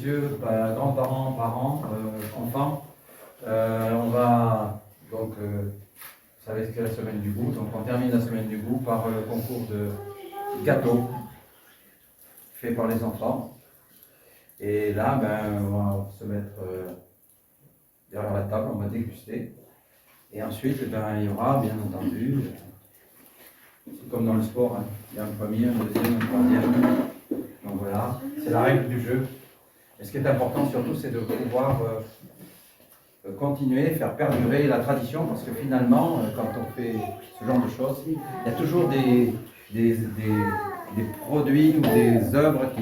messieurs, grands-parents, parents, enfants. On va donc, ça va être la semaine du goût, donc on termine la semaine du goût par le concours de gâteaux fait par les enfants. Et là, on va se mettre derrière la table, on va déguster. Et ensuite, il y aura, bien entendu, c'est comme dans le sport, hein, il y a un premier, un deuxième, un troisième. Donc voilà, c'est la règle du jeu. Et ce qui est important surtout, c'est de pouvoir continuer, faire perdurer la tradition, parce que finalement, quand on fait ce genre de choses, il y a toujours des produits ou des œuvres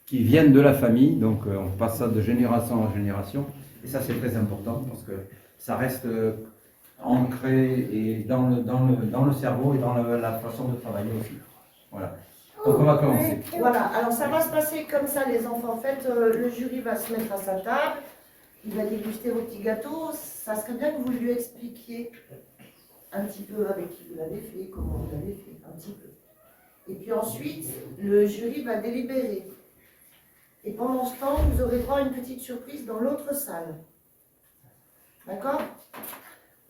qui viennent de la famille, donc on passe ça de génération en génération, et ça c'est très important, parce que ça reste ancré et dans le cerveau et dans la façon de travailler aussi. Voilà. Donc on va commencer. Voilà, alors ça va se passer comme ça les enfants. En fait, le jury va se mettre à sa table, il va déguster vos petits gâteaux. Ça serait bien que vous lui expliquiez un petit peu avec qui vous l'avez fait, comment vous l'avez fait, un petit peu. Et puis ensuite, le jury va délibérer. Et pendant ce temps, vous aurez droit à une petite surprise dans l'autre salle. D'accord?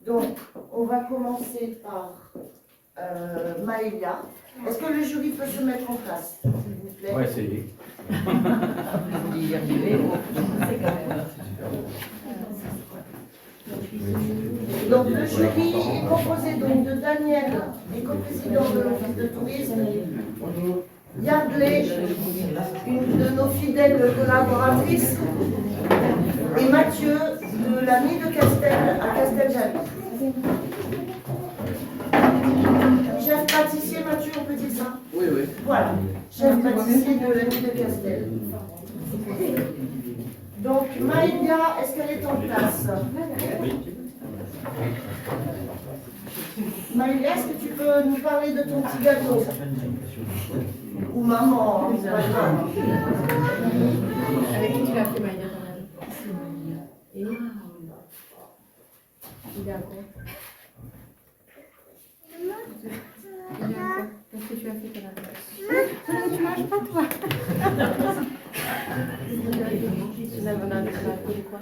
Donc, on va commencer par Maëlia. Est-ce que le jury peut se mettre en place, s'il vous plaît? On va essayer. Donc, le jury est composé donc de Daniel, éco-président de l'Office de tourisme, Yardley, une de nos fidèles collaboratrices, et Mathieu, de la Mie de Castel à Casteljalou. Chef pâtissier, Mathieu, on peut dire ça? Oui, oui. Voilà, chef pâtissier de la Mie de Castel. Donc, Maëlia, est-ce qu'elle est en place? Oui. Maëlia, est-ce que tu peux nous parler de ton petit gâteau? Ou maman, hein, c'est pas grave. Avec qui tu l'as fait, Maïa? Et il est à quoi? Il est à quoi? Qu'est-ce que tu as fait, ton adresse? Tu manges pas, toi? On a fait quoi?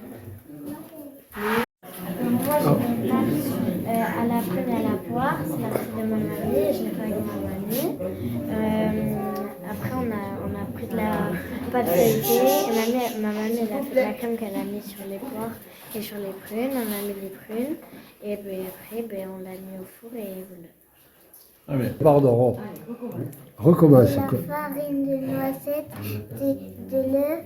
Moi, je vais à la prune et à la poire, c'est la fille de ma mamie, je l'ai fait avec ma mamie. Après, on a pris de la pâte feuilletée et ma mamie elle a fait de la crème qu'elle a mis sur les poires et sur les prunes. On a mis les prunes et après, on l'a mis au four et voilà. Ah, mais... Pardon, recommence. De la farine de noisettes, de l'œuf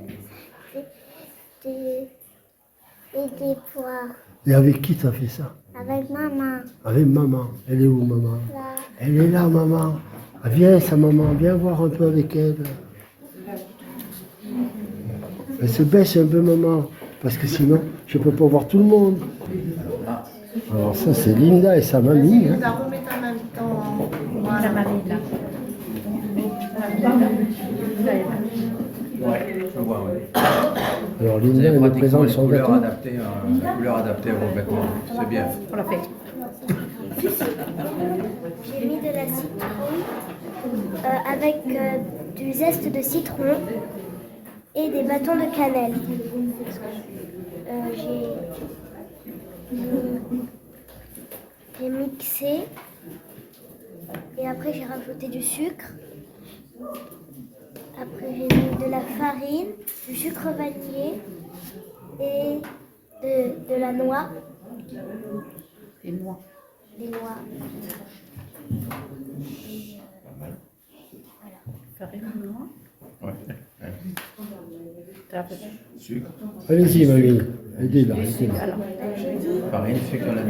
et des poires. Et avec qui tu as fait ça? Avec maman. Avec maman. Elle est où, maman? Là. Elle est là, maman. Ah, viens, sa maman, viens voir un peu avec elle. Elle se baisse un peu, maman, parce que sinon, je ne peux pas voir tout le monde. Alors ça, c'est Linda et sa mamie. Vas-y, Linda, remets ta main dans... Voilà. La mamie, là. Ouais, je vois, oui. Alors Vous Linda, avez elle nous pratiquement présente les son couleurs gâteau. adaptées, la couleur adaptée à vos vêtements. C'est bien. On l'a fait. J'ai mis de la citrouille avec du zeste de citron et des bâtons de cannelle. J'ai mixé et après j'ai rajouté du sucre. Après j'ai mis de la farine, du sucre vanillé et de la noix. Des noix. Des noix. Farine, noix. Ouais. T'as fait Sucre, Allez-y, mamie. Aidez-la. Aidez-la. alors, farine, sucre, la elle,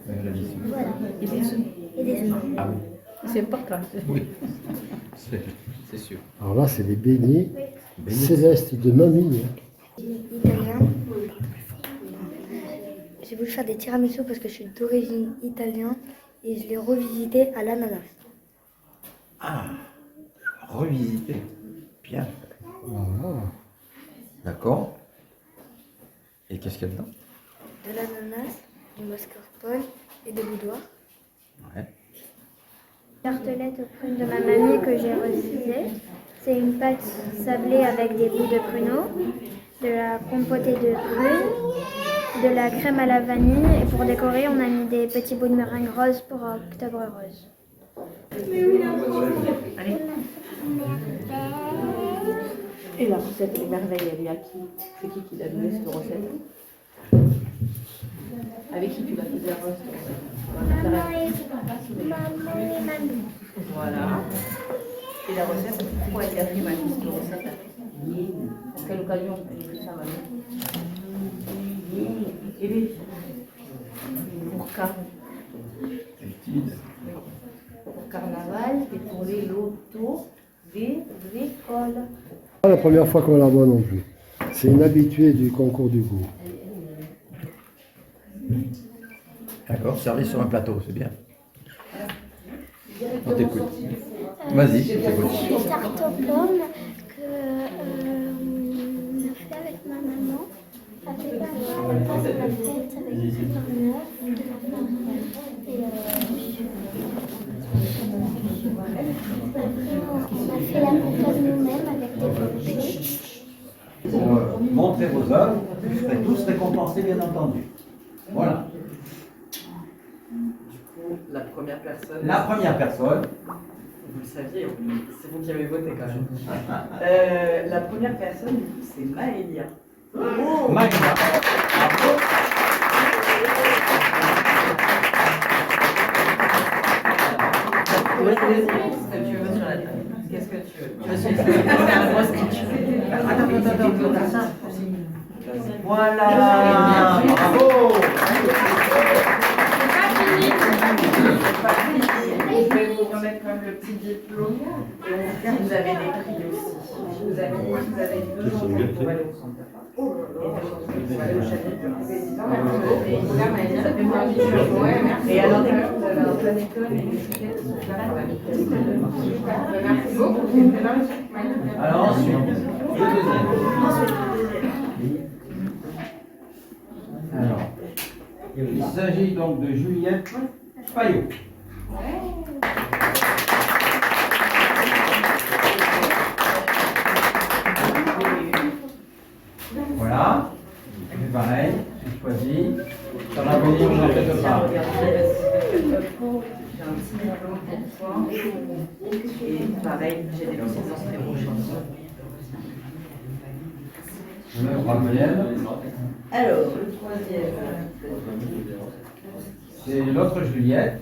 elle a dit sucre. Voilà. et des œufs. Et des œufs. Ah oui, C'est important. oui. C'est sûr. Alors là, c'est les beignets célestes de mamie. Italien. J'ai voulu faire des tiramisu parce que je suis d'origine italienne et je l'ai revisité à l'ananas. Ah, revisiter. Bien. Voilà. D'accord. Et qu'est-ce qu'il y a dedans? De l'ananas, du mascarpone et des boudoirs. Ouais. Tartelette aux prunes de ma mamie que j'ai revisité. c'est une pâte sablée avec des bouts de pruneau, de la compotée de prunes, de la crème à la vanille et pour décorer on a mis des petits bouts de meringue rose pour Octobre Rose. Allez. Et la recette des merveilles, elle est à qui? C'est qui l'a donné cette recette? Avec qui tu l'as fait la recette? Maman et mamie. Voilà. Et la recette, pourquoi elle a fait ma liste de recettes? À quelle occasion elle a fait ça, mamie? Et bien, pour quand? Pour carnaval et pour les lotos des écoles. Pas la première fois qu'on la voit non plus. C'est une habituée du concours du goût. D'accord, servi sur un plateau, c'est bien. On t'écoute. Vas-y, je t'écoute. Une tarte aux pommes que on a fait avec ma maman. Avec la pâte, on l'a faite avec du beurre et on a fait la compote nous-mêmes avec des pommes. Pour montrer vos œuvres, vous serez tous récompensés, bien entendu. Voilà. La première personne. La première personne. Vous le saviez, c'est vous qui avez voté quand même. La première personne, du coup, c'est Maëlia. Maïla. Bravo. Qu'est-ce que tu veux sur la table? Qu'est-ce que tu veux? Tu veux sur la grosse que tu veux? Attends. Voilà. Bravo. Je vais vous remettre quand même le petit diplôme. Et vous avez des prix aussi. Vous avez 2 jours pour aller au centre. Pour aller au chapitre. Et alors, vous avez un plein école et les étiquettes sont là pour la mutuelle. Merci beaucoup. Alors ensuite, le deuxième. Alors, il s'agit donc de Juliette Payot. Voilà, c'est pareil, j'ai choisi. Ça va venir, on en fait pas. J'ai un petit diplôme pour toi. Et pareil, j'ai des petites inscriptions. Le troisième, Alors, le troisième. c'est l'autre Juliette.